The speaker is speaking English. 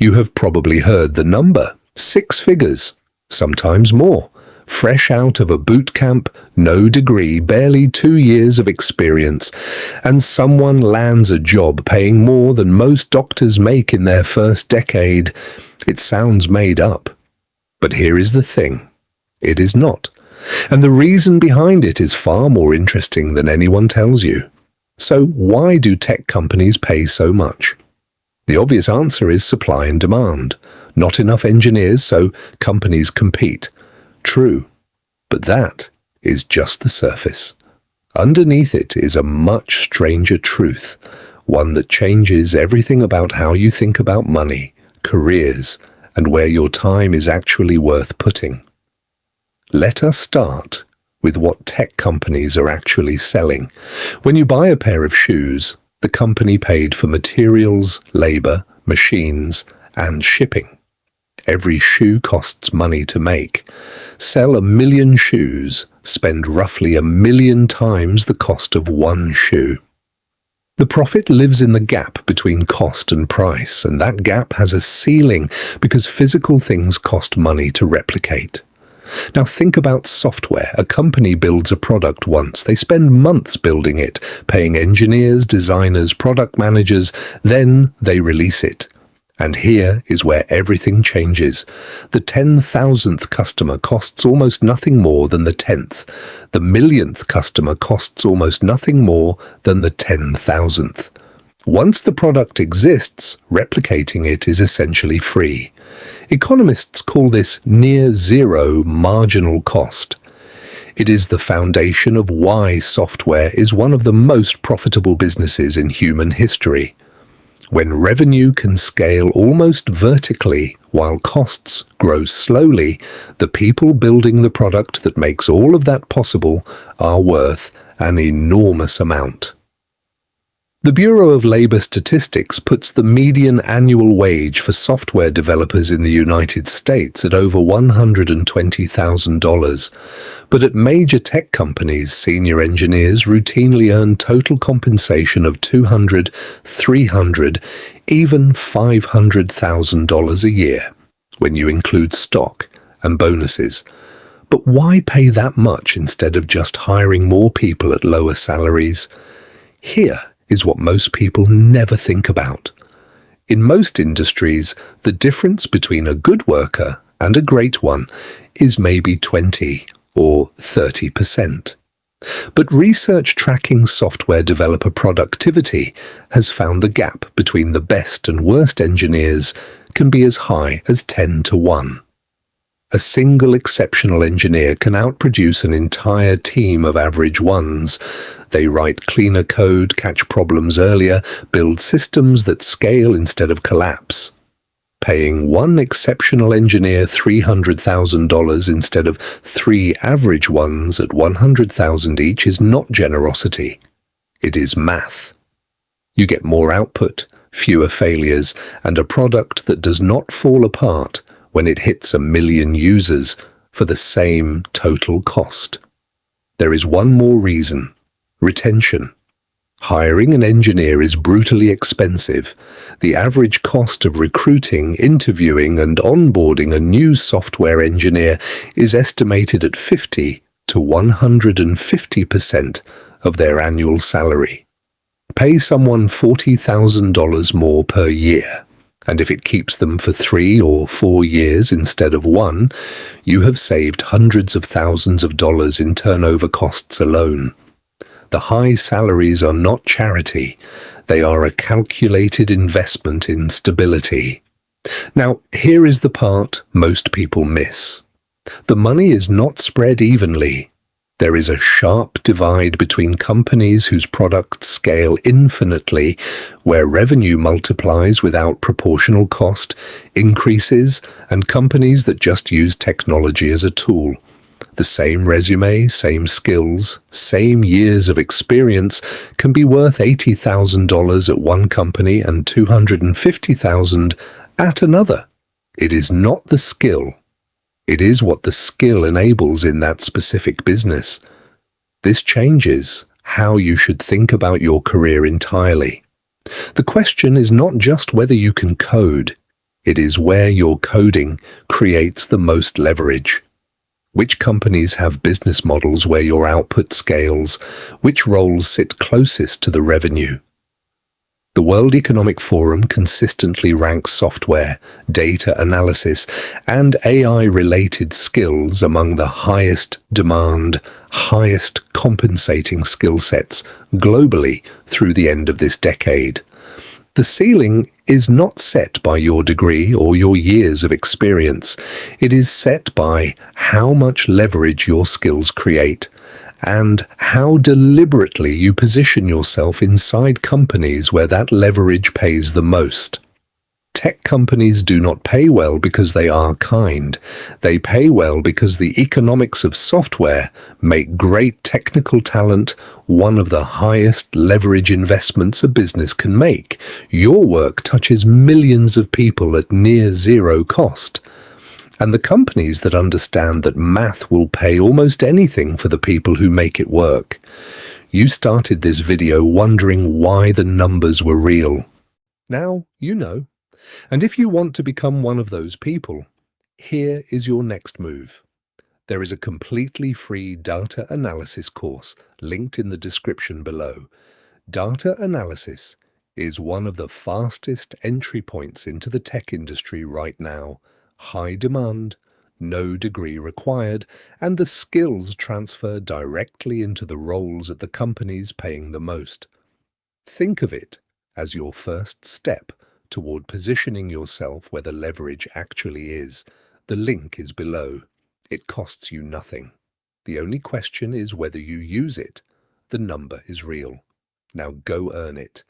You have probably heard the number, 6 figures, sometimes more. Fresh out of a boot camp, no degree, barely 2 years of experience, and someone lands a job paying more than most doctors make in their first decade. It sounds made up. But here is the thing. It is not. And the reason behind it is far more interesting than anyone tells you. So why do tech companies pay so much? The obvious answer is supply and demand. Not enough engineers, so companies compete. True, but that is just the surface. Underneath it is a much stranger truth, one that changes everything about how you think about money, careers, and where your time is actually worth putting. Let us start with what tech companies are actually selling. When you buy a pair of shoes, the company paid for materials, labor, machines, and shipping. Every shoe costs money to make. Sell 1 million shoes, spend roughly 1 million times the cost of one shoe. The profit lives in the gap between cost and price, and that gap has a ceiling because physical things cost money to replicate. Now think about software. A company builds a product once. They spend months building it, paying engineers, designers, product managers, then they release it. And here is where everything changes. The 10,000th customer costs almost nothing more than the 10th. The millionth customer costs almost nothing more than the 10,000th. Once the product exists, replicating it is essentially free. Economists call this near zero marginal cost. It is the foundation of why software is one of the most profitable businesses in human history. When revenue can scale almost vertically while costs grow slowly, the people building the product that makes all of that possible are worth an enormous amount. The Bureau of Labor Statistics puts the median annual wage for software developers in the United States at over $120,000. But at major tech companies, senior engineers routinely earn total compensation of $200,000, $300,000, even $500,000 a year, when you include stock and bonuses. But why pay that much instead of just hiring more people at lower salaries? Here is what most people never think about. In most industries, the difference between a good worker and a great one is maybe 20 or 30%. But research tracking software developer productivity has found the gap between the best and worst engineers can be as high as 10 to 1. A single exceptional engineer can outproduce an entire team of average ones. They write cleaner code, catch problems earlier, build systems that scale instead of collapse. Paying one exceptional engineer $300,000 instead of 3 average ones at $100,000 each is not generosity. It is math. You get more output, fewer failures, and a product that does not fall apart when it hits 1 million users for the same total cost. There is one more reason: retention. Hiring an engineer is brutally expensive. The average cost of recruiting, interviewing, and onboarding a new software engineer is estimated at 50 to 150% of their annual salary. Pay someone $40,000 more per year, and if it keeps them for 3 or 4 years instead of 1, you have saved hundreds of thousands of dollars in turnover costs alone. The high salaries are not charity. They are a calculated investment in stability. Now, here is the part most people miss. The money is not spread evenly. There is a sharp divide between companies whose products scale infinitely, where revenue multiplies without proportional cost increases, and companies that just use technology as a tool. The same resume, same skills, same years of experience can be worth $80,000 at one company and $250,000 at another. It is not the skill. It is what the skill enables in that specific business. This changes how you should think about your career entirely. The question is not just whether you can code. It is where your coding creates the most leverage. Which companies have business models where your output scales? Which roles sit closest to the revenue? The World Economic Forum consistently ranks software, data analysis, and AI-related skills among the highest demand, highest compensating skill sets globally through the end of this decade. The ceiling is not set by your degree or your years of experience. It is set by how much leverage your skills create and how deliberately you position yourself inside companies where that leverage pays the most. Tech companies do not pay well because they are kind. They pay well because the economics of software make great technical talent one of the highest leverage investments a business can make. Your work touches millions of people at near zero cost. And the companies that understand that math will pay almost anything for the people who make it work. You started this video wondering why the numbers were real. Now you know. And if you want to become one of those people, here is your next move. There is a completely free data analysis course linked in the description below. Data analysis is one of the fastest entry points into the tech industry right now. High demand, no degree required, and the skills transfer directly into the roles at the companies paying the most. Think of it as your first step toward positioning yourself where the leverage actually is. The link is below. It costs you nothing. The only question is whether you use it. The number is real. Now go earn it.